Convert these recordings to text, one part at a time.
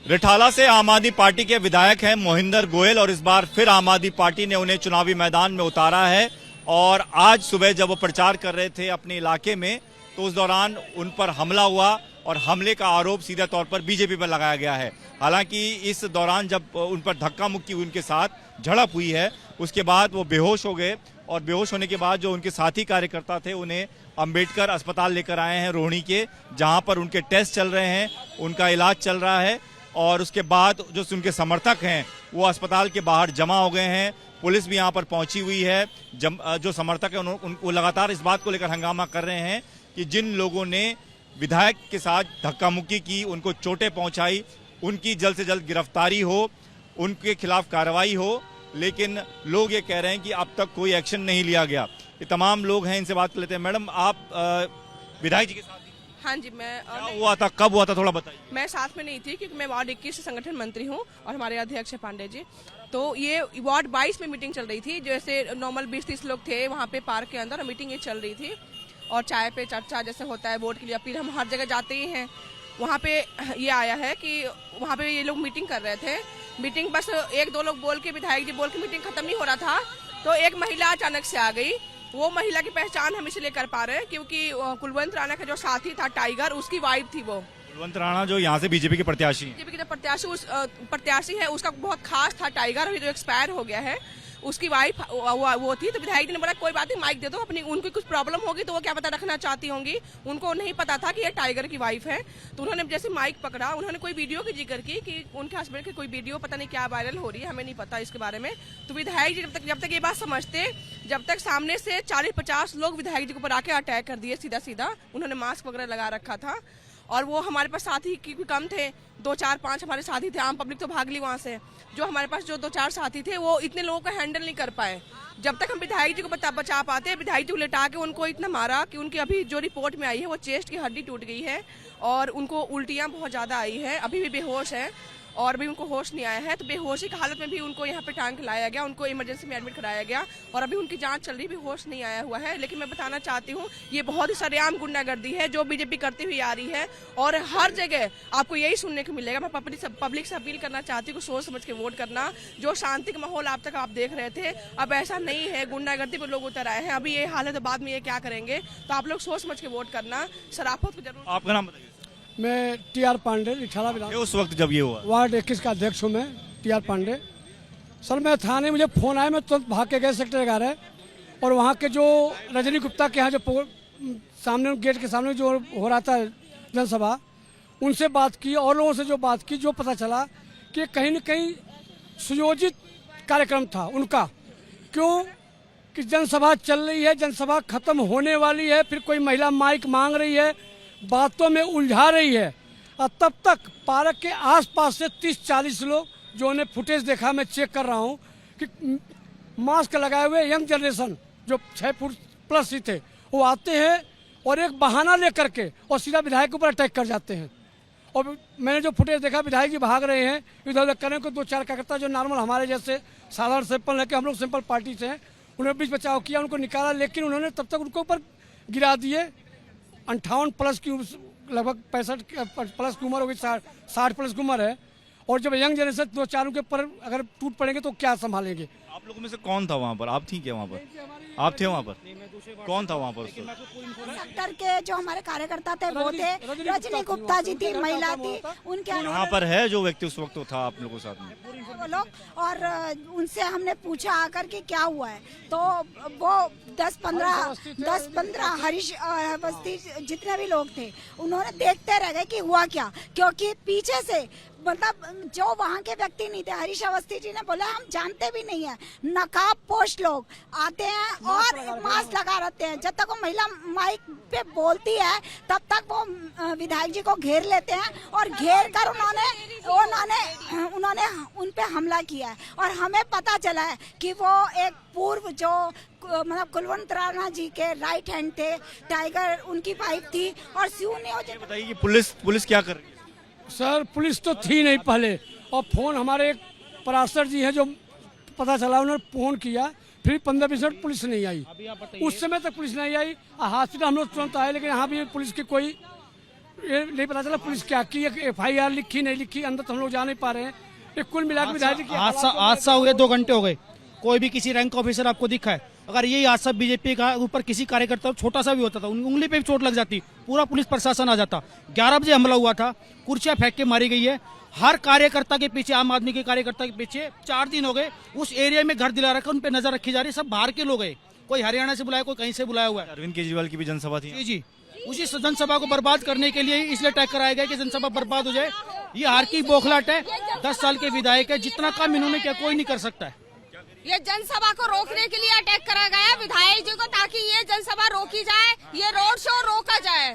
रिठाला से आम आदमी पार्टी के विधायक हैं मोहिंदर गोयल और इस बार फिर आम आदमी पार्टी ने उन्हें चुनावी मैदान में उतारा है। और आज सुबह जब वो प्रचार कर रहे थे अपने इलाके में तो उस दौरान उन पर हमला हुआ और हमले का आरोप सीधे तौर पर बीजेपी पर लगाया गया है। हालांकि इस दौरान जब उन पर धक्का मुक्की उनके साथ झड़प हुई है उसके बाद वो बेहोश हो गए और बेहोश होने के बाद जो उनके साथी कार्यकर्ता थे उन्हें अंबेडकर अस्पताल लेकर आए हैं रोहिणी के, जहां पर उनके टेस्ट चल रहे हैं, उनका इलाज चल रहा है। और उसके बाद जो उनके समर्थक हैं वो अस्पताल के बाहर जमा हो गए हैं। पुलिस भी यहाँ पर पहुंची हुई है। जो समर्थक हैं उनको लगातार इस बात को लेकर हंगामा कर रहे हैं कि जिन लोगों ने विधायक के साथ धक्का मुक्की की, उनको चोटें पहुंचाई, उनकी जल्द से जल्द गिरफ्तारी हो, उनके खिलाफ कार्रवाई हो। लेकिन लोग ये कह रहे हैं कि अब तक कोई एक्शन नहीं लिया गया। ये तमाम लोग हैं, इनसे बात कर लेते हैं। मैडम, आप विधायक जी के साथ? हाँ जी, मैं क्या हुआ था, कब हुआ था, थोड़ा बताइए। मैं साथ में नहीं थी क्योंकि मैं वार्ड 21 से संगठन मंत्री हूँ और हमारे अध्यक्ष है पांडे जी। तो ये वार्ड 22 में मीटिंग चल रही थी। जैसे नॉर्मल 20-30 लोग थे वहाँ पे पार्क के अंदर, मीटिंग ये चल रही थी और चाय पे चर्चा जैसे होता है वोट के लिए अपील, हम हर जगह जाते ही हैं। वहाँ पे ये आया है कि वहाँ पे ये लोग मीटिंग कर रहे थे। मीटिंग बस 1-2 लोग बोल के, विधायक जी बोल के मीटिंग खत्म नहीं हो रहा था तो एक महिला अचानक से आ गई। वो महिला की पहचान हम इसलिए कर पा रहे हैं क्योंकि कुलवंत राणा का जो साथी था टाइगर, उसकी वाइफ थी। वो कुलवंत राणा जो यहाँ से बीजेपी के प्रत्याशी बीजेपी के प्रत्याशी है, उसका बहुत खास था टाइगर, अभी तो एक्सपायर हो गया है। उसकी वाइफ वो थी। तो विधायक जी ने बोला कोई बात नहीं, माइक दे दो, अपनी उनकी कुछ प्रॉब्लम होगी तो वो क्या पता रखना चाहती होंगी, उनको नहीं पता था कि ये टाइगर की वाइफ है। तो उन्होंने जैसे माइक पकड़ा, उन्होंने कोई वीडियो की जिक्र की कि उनके हस्बैंड की कोई वीडियो पता नहीं क्या वायरल हो रही है, हमें नहीं पता इसके बारे में। तो विधायक जी जब तक ये बात समझते, जब तक सामने से 40-50 लोग विधायक जी के ऊपर आके अटैक कर दिए सीधा सीधा। उन्होंने मास्क वगैरह लगा रखा था और वो हमारे पास साथी की कम थे, 2-4-5 हमारे साथी थे। आम पब्लिक तो भाग ली वहाँ से। जो हमारे पास जो 2-4 साथी थे वो इतने लोगों को हैंडल नहीं कर पाए। जब तक हम विधायक जी को बचा पाते, विधायक जी को लेटा के उनको इतना मारा कि उनकी अभी जो रिपोर्ट में आई है वो चेस्ट की हड्डी टूट गई है और उनको उल्टियाँ बहुत ज़्यादा आई है, अभी भी बेहोश है और भी उनको होश नहीं आया है। तो बेहोशी की हालत में भी उनको यहाँ पे टांग के लाया गया, उनको इमरजेंसी में एडमिट कराया गया और अभी उनकी जांच चल रही, भी होश नहीं आया हुआ है। लेकिन मैं बताना चाहती हूँ ये बहुत ही सरेआम गुंडागर्दी है जो बीजेपी करती हुई आ रही है और हर जगह आपको यही सुनने को मिलेगा। मैं पब्लिक से अपील करना चाहती हूँ सोच समझ के वोट करना। जो शांति का माहौल आप तक आप देख रहे थे, अब ऐसा नहीं है, गुंडागर्दी पर लोग उतर आए हैं। अभी ये हाल है तो बाद में ये क्या करेंगे, तो आप लोग सोच समझ के वोट करना। शराफत को जरूर। आपका नाम बताइए। मैं टीआर पांडे, रिठाला उस वक्त जब ये हुआ, वार्ड 21 का अध्यक्ष हूँ मैं, टीआर पांडे। सर मैं थाने, मुझे फोन आया, मैं तुरंत भाग के गए सेक्टर 11 और वहाँ के जो रजनी गुप्ता के यहाँ जो सामने गेट के सामने जो हो रहा था जनसभा, उनसे बात की और लोगों से जो बात की, जो पता चला कि कहीं न कहीं सुयोजित कार्यक्रम था उनका। क्यों कि जनसभा चल रही है, जनसभा खत्म होने वाली है, फिर कोई महिला माइक मांग रही है, बातों में उलझा रही है और तब तक पार्क के आसपास से 30-40 लोग, जो उन्हें फुटेज देखा, मैं चेक कर रहा हूँ कि मास्क लगाए हुए यंग जनरेशन जो 6 फुट प्लस ही थे, वो आते हैं और एक बहाना लेकर के और सीधा विधायक के ऊपर अटैक कर जाते हैं। और मैंने जो फुटेज देखा, विधायक जी भाग रहे हैं इधर उधर कर रहे हैं। को 2-4 कार्यकर्ता जो नॉर्मल हमारे जैसे साधारण सिंपल है कि हम लोग सिंपल पार्टी से हैं, उन्होंने बीच बचाव किया, उनको निकाला, लेकिन उन्होंने तब तक उनको ऊपर गिरा दिए। 58 प्लस की, लगभग 65 प्लस की उम्र होगी, 60 प्लस की उम्र है। और जब यंग जनरेशन 2-4 के ऊपर अगर टूट पड़ेंगे तो क्या संभालेंगे। आप लोगों में से कौन था वहाँ पर? आप थी क्या वहाँ पर? आप थे वहाँ पर? कौन था वहाँ पर? सेक्टर के जो हमारे कार्यकर्ता थे वो थे, रजनी गुप्ता जी थी, महिला थी, उनके यहाँ पर है जो व्यक्ति उस वक्त था आप लोगों के साथ में, वो लोग। और उनसे हमने पूछा आकर कि क्या हुआ है, तो वो 10-15 हरीश अवस्थी जितने भी लोग थे, उन्होंने देखते रह गए कि हुआ क्या, क्योंकि पीछे से मतलब जो वहाँ के व्यक्ति नहीं थे। हरीश अवस्थी जी ने बोला हम जानते भी नहीं है, नकाब पोश लोग आते हैं और मास्क लगा रहते हैं। जब तक वो महिला माइक पे बोलती है तब तक वो विधायक जी को घेर लेते हैं और घेर कर उन्होंने उन पे हमला किया है। और हमें पता चला है कि वो एक पूर्व जो मतलब कुलवंत राणा जी के राइट हैंड थे, टाइगर उनकी वाइफ थी और सिऊ नियोजन। बताइए कि पुलिस क्या कर रही है? सर पुलिस तो थी नहीं पहले, और फोन हमारे एक पराशर जी हैं जो पता चला, उन्होंने फोन किया, फिर 15-20 मिनट पुलिस नहीं आई। उस समय तक पुलिस नहीं आई। हॉस्पिटल हम लोग तुरंत आए, लेकिन यहाँ भी पुलिस की कोई ये नहीं पता चला पुलिस क्या की, FIR लिखी नहीं लिखी, अंदर तो हम लोग जा नहीं पा रहे हैं। ये कुल मिलाकर विधायक जी की हादसा हो गया, 2 घंटे हो गए, कोई भी किसी रैंक ऑफिसर आपको दिखा है? अगर यही हादसा बीजेपी का ऊपर किसी कार्यकर्ता छोटा सा भी होता था, उंगली पे भी चोट लग जाती, पूरा पुलिस प्रशासन आ जाता। 11 बजे हमला हुआ था, कुर्सियां फेंक के मारी गई है। हर कार्यकर्ता के पीछे, आम आदमी के कार्यकर्ता के पीछे 4 दिन हो गए उस एरिया में घर दिला रखा, उन पे नजर रखी जा रही है। सब बाहर के लोग हैं, कोई हरियाणा से बुलाया, कोई कहीं से बुलाया हुआ है। अरविंद केजरीवाल की भी जनसभा थी। जी जी, उसी जनसभा को बर्बाद करने के लिए ही इसलिए अटैक कराया गया कि जनसभा बर्बाद हो जाए। ये हार की बौखलाहट है। 10 साल के विधायक है, जितना काम इन्होंने किया कोई नहीं कर सकता है। ये जनसभा को रोकने के लिए अटैक करा गया विधायक जी को, ताकि ये जनसभा रोकी जाए, ये रोड शो रोका जाए,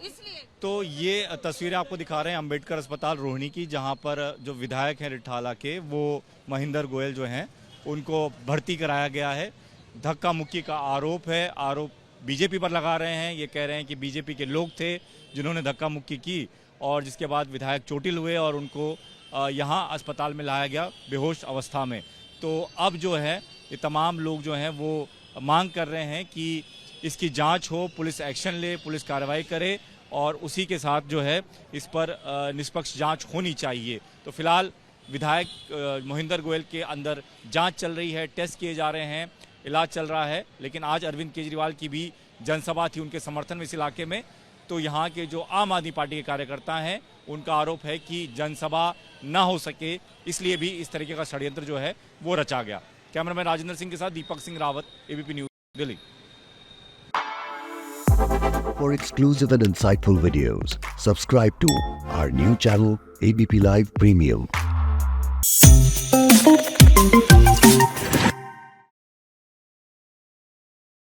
इसलिए। तो ये तस्वीरें आपको दिखा रहे हैं अंबेडकर अस्पताल रोहिणी की, जहां पर जो विधायक हैं रिठाला के, वो महेंद्र गोयल जो हैं उनको भर्ती कराया गया है। धक्का मुक्की का आरोप है, आरोप बीजेपी पर लगा रहे हैं। ये कह रहे हैं कि बीजेपी के लोग थे जिन्होंने धक्का मुक्की की और जिसके बाद विधायक चोटिल हुए और उनको यहाँ अस्पताल में लाया गया बेहोश अवस्था में। तो अब जो है ये तमाम लोग जो हैं वो मांग कर रहे हैं कि इसकी जांच हो, पुलिस एक्शन ले, पुलिस कार्रवाई करे और उसी के साथ जो है इस पर निष्पक्ष जांच होनी चाहिए। तो फिलहाल विधायक मोहिंदर गोयल के अंदर जांच चल रही है, टेस्ट किए जा रहे हैं, इलाज चल रहा है। लेकिन आज अरविंद केजरीवाल की भी जनसभा थी उनके समर्थन में इस इलाके में। तो यहाँ के जो आम आदमी पार्टी के कार्यकर्ता हैं उनका आरोप है कि जनसभा न हो सके, इसलिए भी इस तरीके का षड्यंत्र जो है वो रचा गया। कैमरामैन राजेंद्र सिंह के साथ Deepak Singh Rawat, ABP news, Delhi. For exclusive and insightful videos, subscribe to our new channel ABP Live Premium.